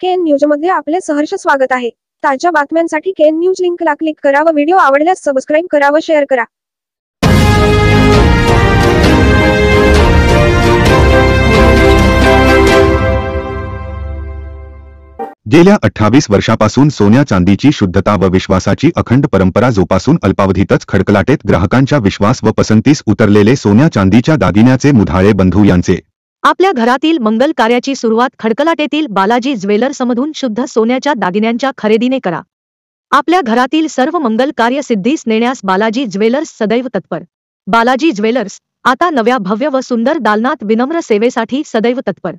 KN news मध्ये आपले सहर्ष स्वागत आहे। ताज्या बातम्यांसाठी केएन न्यूज लिंकला क्लिक करा व व्हिडिओ आवडल्यास सबस्क्राइब करा व शेअर करा। गेल्या 28 वर्षापासून सोन्या चांदीची शुद्धता व विश्वासाची अखंड परंपरा जोपासून अल्पावधीतच खडकलाटेत ग्राहकांच्या विश्वास व पसंतीस उतरलेले सोन्या चांदीच्या दागिन्याचे मुधाळे बंधू यांचे आपल्या घरातील मंगल कार्याची सुरुवात खडकलाटेतील बालाजी ज्वेलर्समधून शुद्ध सोन्याच्या दागिन्यांच्या खरेदीने करा। आपल्या घरातील सर्व मंगल कार्य सिद्धीस नेण्यास बालाजी ज्वेलर्स सदैव तत्पर। बालाजी ज्वेलर्स आता नव्या भव्य व सुंदर दालनात विनम्र सेवेसाठी सदैव तत्पर।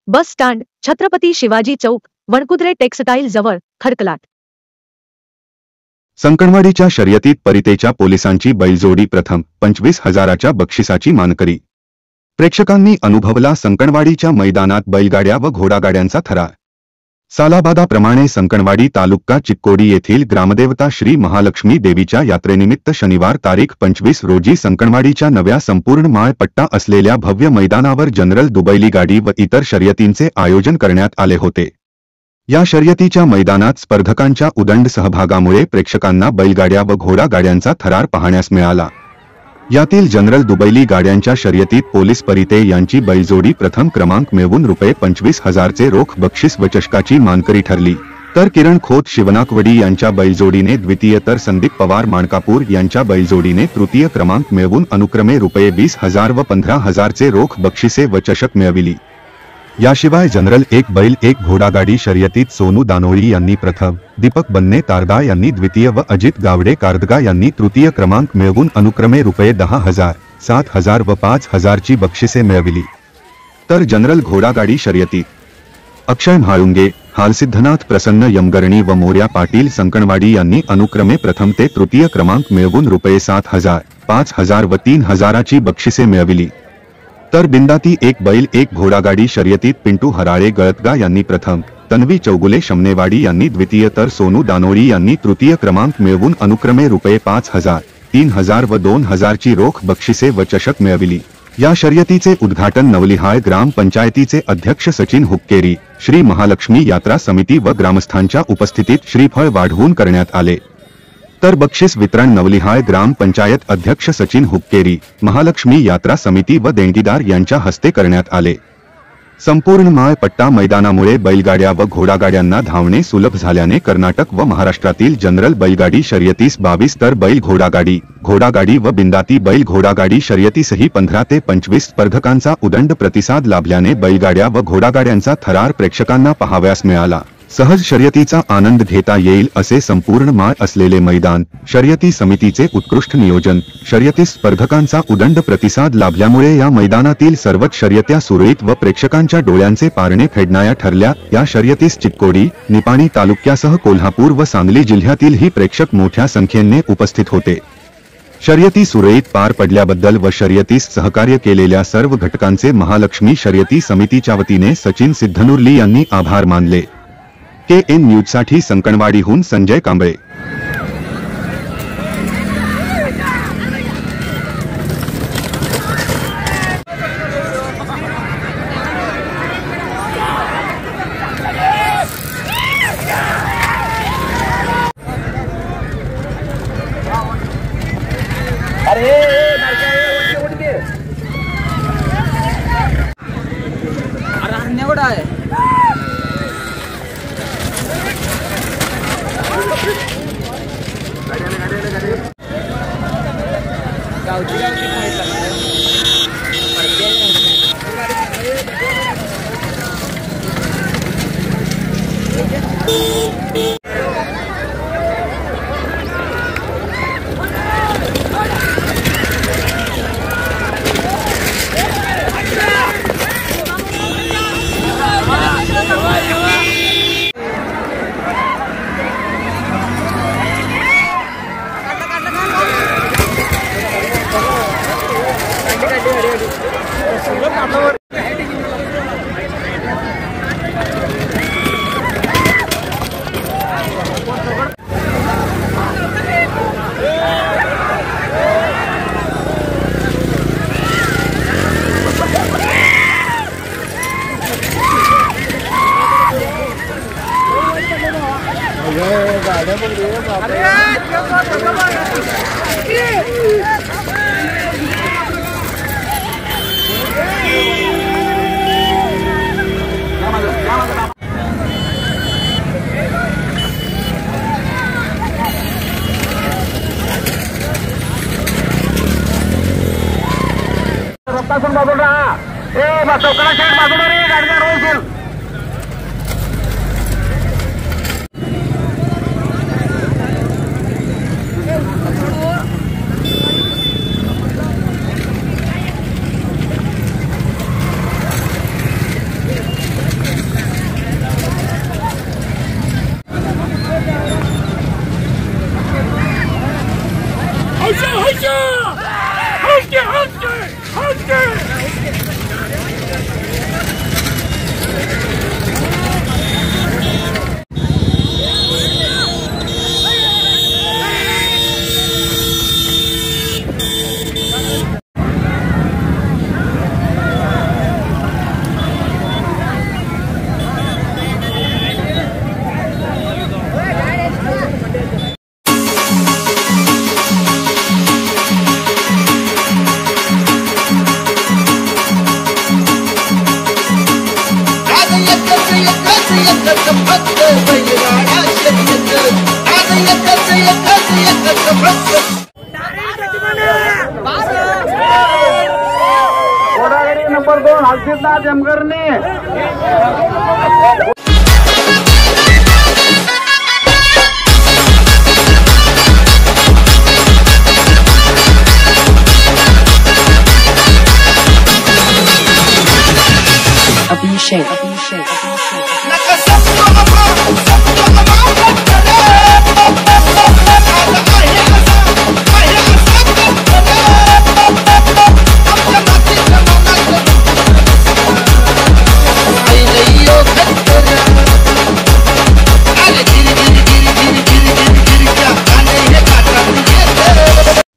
बस स्टँड, छत्रपती शिवाजी चौक, वणकुद्रे टेक्सटाईल जवळ, खडकलाट। संकणवाडीच्या शर्यतीत परितेच्या पोलिसांची बैलजोडी प्रथम 25,000च्या बक्षिसाची मानकरी। प्रेक्षकांनी अनुभवला संकणवाडीच्या मैदानात बैलगाड्या व घोडागाड्यांचा थरार। सालाबादाप्रमाणे संकणवाडी तालुका चिक्कोडी येथील ग्रामदेवता श्री महालक्ष्मी देवीच्या यात्रेनिमित्त शनिवार तारीख 25 रोजी संकणवाडीच्या नव्या संपूर्ण माळ पट्टा असलेल्या भव्य मैदानावर जनरल दुबैली गाडी व इतर शर्यतींचे आयोजन करण्यात आले होते। या शर्यतीच्या मैदानात स्पर्धकांच्या उदंड सहभागामुळे प्रेक्षकांना बैलगाड्या व घोडागाड्यांचा थरार पाहण्यास मिळाला। यातील जनरल दुबैली गाड्यांच्या शर्यतीत पोलीस परिते यांची बैलजोडी प्रथम क्रमांक मिळवून ₹25,000चे रोख बक्षीस व चषकाची मानकरी ठरली, तर किरण खोत शिवनाकवडी यांच्या बैलजोडीने द्वितीय तर संदीप पवार माणकापूर यांच्या बैलजोडीने तृतीय क्रमांक मिळवून अनुक्रमे ₹20,000 व 15,000चे रोख बक्षिसे व चषक मिळविली। याशिवाय जनरल एक बैल एक घोडागाडी शर्यतीत सोनू दानोळी यांनी प्रथम, दीपक बन्ने तारदा यांनी द्वितीय व अजित गावडे कारदगा यांनी तृतीय क्रमांक मिळवून अनुक्रमे ₹10,000, 7,000 व 5,000ची बक्षिसे मिळविली। तर जनरल घोडागाडी शर्यतीत अक्षय म्हाळुंगे, हालसिद्धनाथ प्रसन्न यमगरणी व मोर्या पाटील संकणवाडी यांनी अनुक्रमे प्रथम ते तृतीय क्रमांक मिळवून ₹7,000, 5,000 व 3,000ची बक्षिसे मिळविली। तर बिंदाती एक बैल एक घोडागाडी शर्यतीत पिंटू हराळे गळतगा यांनी प्रथम, तन्वी चौगुले शमनेवाडी यांनी द्वितीय तर सोनू दानोळी यांनी तृतीय क्रमांक मिळवून अनुक्रमे ₹5,000, 3,000 व 2,000ची रोख बक्षिसे व चषक मिळविली। या शर्यतीचे उद्घाटन नवलिहाळ ग्रामपंचायतीचे अध्यक्ष सचिन हुक्केरी, श्री महालक्ष्मी यात्रा समिती व ग्रामस्थांच्या उपस्थितीत श्रीफळ वाढवून करण्यात आले। तर बक्षीस वितरण नवलिहाळ ग्रामपंचायत अध्यक्ष सचिन हुक्केरी, महालक्ष्मी यात्रा समिती व देणगीदार यांच्या हस्ते करण्यात आले। संपूर्ण माळ पट्टा मैदानामुळे बैलगाड्या व घोडागाड्यांना धावणे सुलभ झाल्याने कर्नाटक व महाराष्ट्रातील जनरल बैलगाडी शर्यतीस 22 तर बैल घोडागाडी व बिंदाती बैल घोडागाडी शर्यतीसही 15 ते 25 स्पर्धकांचा उदंड प्रतिसाद लाभल्याने बैलगाड्या व घोडागाड्यांचा थरार प्रेक्षकांना पाहावयास मिळाला। सहज शर्यतीचा आनंद घेता येईल असे संपूर्ण माळ असलेले मैदान, शर्यती समितीचे उत्कृष्ट नियोजन, शर्यती स्पर्धकांचा उदंड प्रतिसाद लाभल्यामुळे या मैदानातील सर्वच शर्यत्या सुरळीत व प्रेक्षकांच्या डोळ्यांचे पारणे फेडणाऱ्या ठरल्या। या शर्यतीस चिक्कोडी, निपाणी तालुक्यासह कोल्हापूर व सांगली जिल्ह्यातीलही प्रेक्षक मोठ्या संख्येने उपस्थित होते। शर्यती सुरळीत पार पडल्याबद्दल व शर्यतीस सहकार्य केलेल्या सर्व घटकांचे महालक्ष्मी शर्यती समितीच्या वतीने सचिन सिद्धनुर्ली यांनी आभार मानले। केएन न्यूजसाठी संकणवाडीहून संजय कांबळे। रस्तासून बाजूला चौकाला शेड बाजूला रे गाडीला रोल नंबर 2 हलसिद्धनाथ जमगरने अभिषेक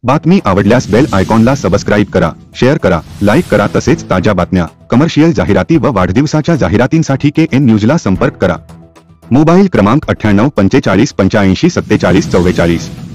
बातमी आवडल्यास बेल आयकॉनला सबस्क्राईब करा, शेअर करा, लाईक करा. तसेच ताज्या बातम्या, कमर्शियल जाहिराती व वाढदिवसाच्या जाहिरातींसाठी KN न्यूजला संपर्क करा. मोबाईल क्रमांक 98 45 85 47 44.